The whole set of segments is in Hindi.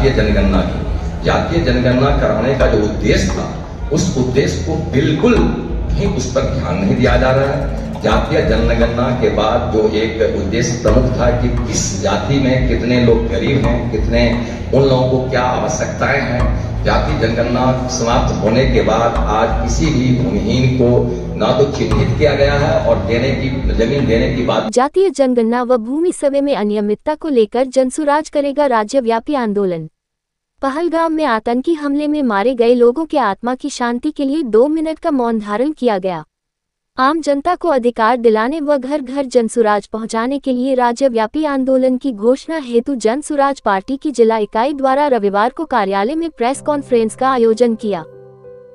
जातीय जनगणना की। जातीय जनगणना कराने का जो उद्देश्य था, उस उद्देश्य को बिल्कुल भी उस पर ध्यान नहीं दिया जा रहा है। जातीय जनगणना के बाद जो एक उद्देश्य प्रमुख था कि किस जाति में कितने लोग गरीब हैं, कितने उन लोगों को क्या आवश्यकताएं हैं, जातीय जनगणना समाप्त होने के बाद आज किसी भी भूमिहीन को ना तो चिन्हित किया गया है और जमीन देने की बात। जातीय जनगणना व भूमि सर्वे में अनियमितता को लेकर जनसुराज करेगा राज्यव्यापी आंदोलन। पहलगाम में आतंकी हमले में मारे गए लोगों के आत्मा की शांति के लिए 2 मिनट का मौन धारण किया गया। आम जनता को अधिकार दिलाने व घर घर जनसुराज पहुंचाने के लिए राज्यव्यापी आंदोलन की घोषणा हेतु जनसुराज पार्टी की जिला इकाई द्वारा रविवार को कार्यालय में प्रेस कॉन्फ्रेंस का आयोजन किया।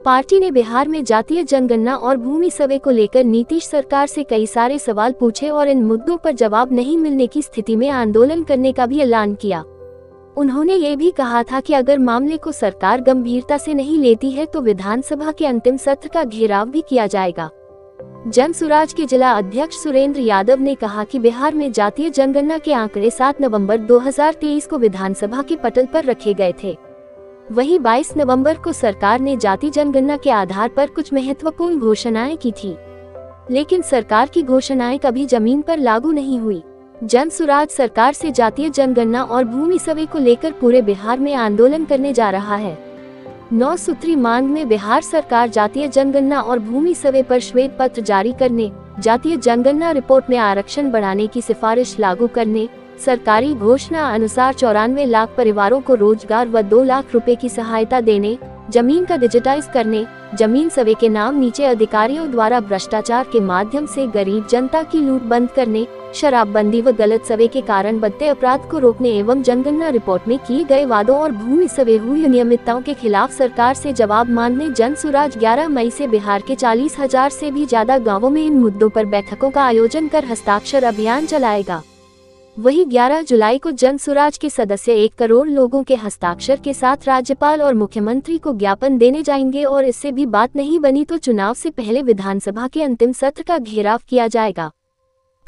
पार्टी ने बिहार में जातीय जनगणना और भूमि सर्वे को लेकर नीतीश सरकार से कई सारे सवाल पूछे और इन मुद्दों पर जवाब नहीं मिलने की स्थिति में आंदोलन करने का भी ऐलान किया। उन्होंने ये भी कहा था कि अगर मामले को सरकार गंभीरता से नहीं लेती है तो विधानसभा के अंतिम सत्र का घेराव भी किया जाएगा। जनसुराज के जिला अध्यक्ष सुरेंद्र यादव ने कहा कि बिहार में जातीय जनगणना के आंकड़े 7 नवंबर 2023 को विधानसभा के पटल पर रखे गए थे। वहीं 22 नवंबर को सरकार ने जाति जनगणना के आधार पर कुछ महत्वपूर्ण घोषणाएं की थी, लेकिन सरकार की घोषणाएं कभी जमीन पर लागू नहीं हुई। जनसुराज सरकार से जातीय जनगणना और भूमि सर्वे को लेकर पूरे बिहार में आंदोलन करने जा रहा है। 9 सूत्री मांग में बिहार सरकार जातीय जनगणना और भूमि सर्वे पर श्वेत पत्र जारी करने, जातीय जनगणना रिपोर्ट में आरक्षण बढ़ाने की सिफारिश लागू करने, सरकारी घोषणा अनुसार 94 लाख परिवारों को रोजगार व 2 लाख रुपए की सहायता देने, जमीन का डिजिटाइज करने, जमीन सर्वे के नाम नीचे अधिकारियों द्वारा भ्रष्टाचार के माध्यम से गरीब जनता की लूट बंद करने, शराबबंदी व गलत सर्वे के कारण बढ़ते अपराध को रोकने एवं जनगणना रिपोर्ट में किए गए वादों और भूमि सर्वे हुई अनियमितताओं के खिलाफ सरकार से जवाब मांगने जनसुराज 11 मई से बिहार के 40,000 से भी ज्यादा गाँवों में इन मुद्दों पर बैठकों का आयोजन कर हस्ताक्षर अभियान चलाएगा। वहीं 11 जुलाई को जनसुराज के सदस्य 1 करोड़ लोगों के हस्ताक्षर के साथ राज्यपाल और मुख्यमंत्री को ज्ञापन देने जाएंगे और इससे भी बात नहीं बनी तो चुनाव से पहले विधानसभा के अंतिम सत्र का घेराव किया जाएगा।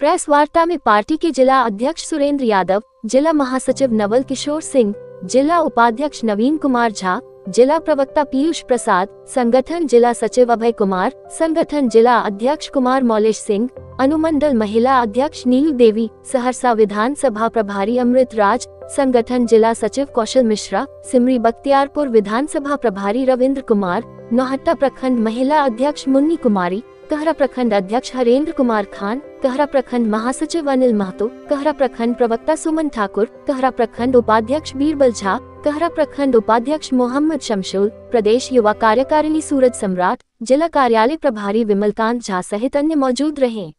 प्रेस वार्ता में पार्टी के जिला अध्यक्ष सुरेंद्र यादव, जिला महासचिव नवल किशोर सिंह, जिला उपाध्यक्ष नवीन कुमार झा, जिला प्रवक्ता पीयूष प्रसाद, संगठन जिला सचिव अभय कुमार, संगठन जिला अध्यक्ष कुमार मौलेश सिंह, अनुमंडल महिला अध्यक्ष नीलू देवी, सहरसा विधानसभा प्रभारी अमृत राज, संगठन जिला सचिव कौशल मिश्रा, सिमरी बख्तियारपुर विधानसभा प्रभारी रविंद्र कुमार, नौहट्टा प्रखंड महिला अध्यक्ष मुन्नी कुमारी, कहरा प्रखंड अध्यक्ष हरेंद्र कुमार खान, कहरा प्रखंड महासचिव अनिल महतो, कहरा प्रखंड प्रवक्ता सुमन ठाकुर, कहरा प्रखंड उपाध्यक्ष बीरबल झा, कहरा प्रखंड उपाध्यक्ष मोहम्मद शमशुल, प्रदेश युवा कार्यकारिणी सूरज सम्राट, जिला कार्यालय प्रभारी विमलकांत झा सहित अन्य मौजूद रहे।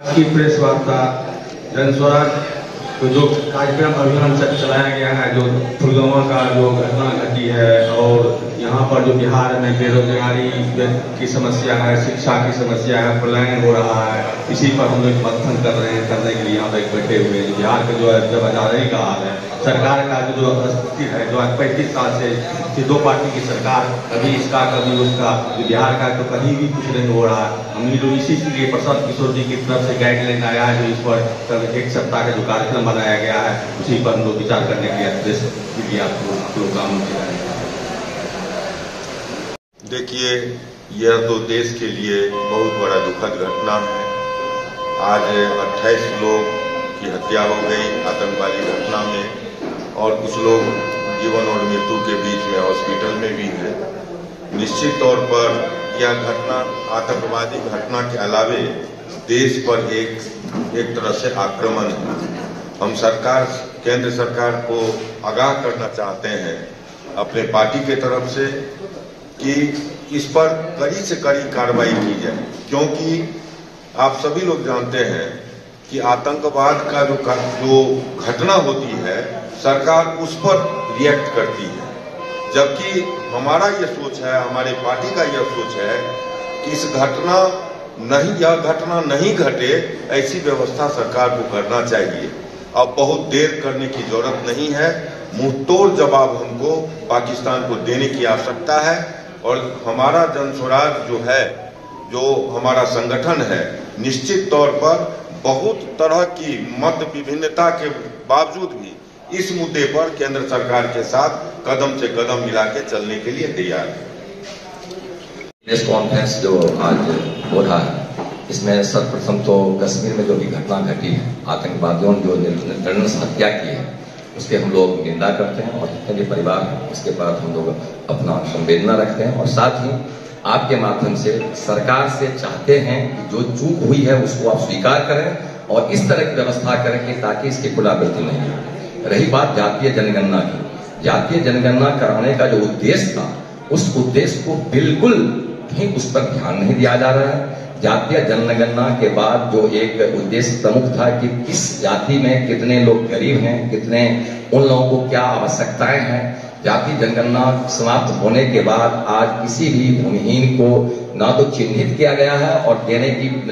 प्रेस वार्ता जनसुराज तो जो कार्यक्रम अभियान चलाया गया है, जो पुलवामा का जो घटना घटी है और यहाँ पर जो बिहार में बेरोजगारी की समस्या है, शिक्षा की समस्या है, पलायन हो रहा है, इसी पर हम लोग मंथन कर रहे हैं, करने के लिए यहाँ तक बैठे हुए हैं। बिहार के जो है जब आजादी का हाल है, सरकार का जो स्थिति है, जो 35 साल से 2 पार्टी की सरकार, कभी इसका कभी उसका, बिहार का तो कहीं भी कुछ नहीं हो रहा है। हमने जो इसीलिए प्रशांत किशोर जी की तरफ से गाइडलाइन आया है, जो इस पर 1 सप्ताह का जो कार्यक्रम बनाया गया है, उसी पर हम लोग विचार करने के लिए आप लोग काम किया है। देखिए, यह तो देश के लिए बहुत बड़ा दुखद घटना है। आज 28 लोग की हत्या हो गई आतंकवादी घटना में और कुछ लोग जीवन और मृत्यु के बीच में हॉस्पिटल में भी है। निश्चित तौर पर यह घटना आतंकवादी घटना के अलावे देश पर एक तरह से आक्रमण है। हम केंद्र सरकार को आगाह करना चाहते हैं अपने पार्टी के तरफ से कि इस पर कड़ी से कड़ी कार्रवाई की जाए, क्योंकि आप सभी लोग जानते हैं कि आतंकवाद का जो घटना होती है, सरकार उस पर रिएक्ट करती है, जबकि हमारा ये सोच है, हमारे पार्टी का यह सोच है कि यह घटना नहीं घटे, ऐसी व्यवस्था सरकार को करना चाहिए। अब बहुत देर करने की जरूरत नहीं है, मुंहतोड़ जवाब हमको पाकिस्तान को देने की आवश्यकता है। और हमारा जनसुराज जो है, जो हमारा संगठन है, निश्चित तौर पर बहुत तरह की मत विभिन्नता के बावजूद भी इस मुद्दे पर केंद्र सरकार के साथ कदम से कदम मिला के चलने के लिए तैयार है। प्रेस कॉन्फ्रेंस जो आज हो रहा है, इसमें सर्वप्रथम तो कश्मीर में जो भी घटना घटी है, आतंकवादियों ने जो निर्दयी हत्या की है, उसके हम लोग निंदा करते हैं और जितने भी परिवार हैं उसके बाद हम लोग अपना संवेदना रखते हैं। और साथ ही आपके माध्यम से सरकार से चाहते हैं कि जो चूक हुई है उसको आप स्वीकार करें और इस तरह की व्यवस्था करें कि ताकि इसकी पुनरावृत्ति नहीं हो। रही बात जातीय जनगणना की, जातीय जनगणना कराने का जो उद्देश्य था, उस उद्देश्य को बिल्कुल भी उस पर ध्यान नहीं दिया जा रहा है। जातीय जनगणना के बाद जो एक उद्देश्य प्रमुख था कि किस जाति में कितने लोग गरीब हैं, कितने उन लोगों को क्या आवश्यकताएं हैं, जाति जनगणना समाप्त होने के बाद आज किसी भी भूमिहीन को ना तो चिन्हित किया गया है और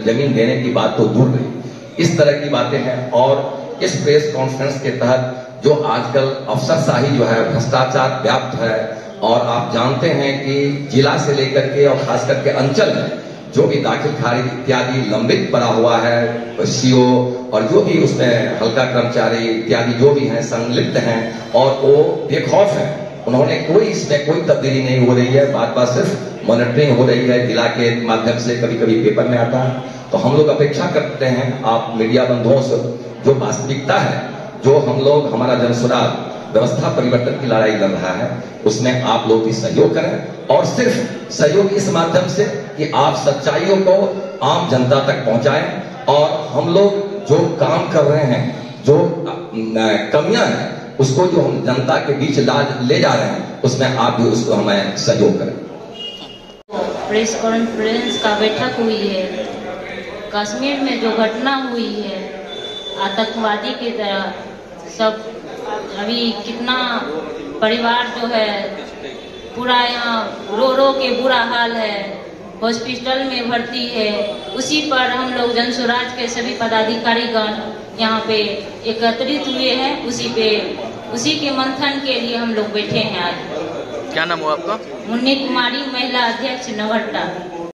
जमीन देने की बात तो दूर रही। इस तरह की बातें हैं। और इस प्रेस कॉन्फ्रेंस के तहत जो आजकल अफसरशाही जो है, भ्रष्टाचार व्याप्त है, और आप जानते हैं कि जिला से लेकर के और खास करके अंचल में जो भी दाखिल खारिज इत्यादि लंबित पड़ा हुआ है, सीओ और जो भी उसमें हल्का कर्मचारी इत्यादि जो भी हैं संलिप्त हैं और वो बेखौफ हैं, उन्होंने कोई इसमें कोई तब्दीली नहीं हो रही है। बात सिर्फ मॉनिटरिंग हो रही है जिला के माध्यम से, कभी कभी पेपर में आता है। तो हम लोग अपेक्षा करते हैं आप मीडिया बंधुओं से, जो वास्तविकता है, जो हम लोग हमारा जनसुराज व्यवस्था परिवर्तन की लड़ाई लड़ रहा है, उसमें आप लोग भी सहयोग करें और सिर्फ सहयोग इस माध्यम से कि आप सच्चाइयों को आम जनता तक पहुंचाएं और हम लोग जो काम कर रहे हैं, जो कमियां हैं, उसको जो हम जनता के बीच ले जा रहे हैं, उसमें आप भी उसको हमें सहयोग करें। प्रेस कॉन्फ्रेंस का बैठक हुई है। कश्मीर में जो घटना हुई है आतंकवादी की तरह, सब अभी कितना परिवार जो है पूरा यहाँ रो रो के बुरा हाल है, हॉस्पिटल में भर्ती है। उसी पर हम लोग जनसुराज के सभी पदाधिकारीगण यहाँ पे एकत्रित हुए हैं। उसी के मंथन के लिए हम लोग बैठे हैं आज। क्या नाम हुआ आपका? मुन्नी कुमारी, महिला अध्यक्ष नवहट्टा।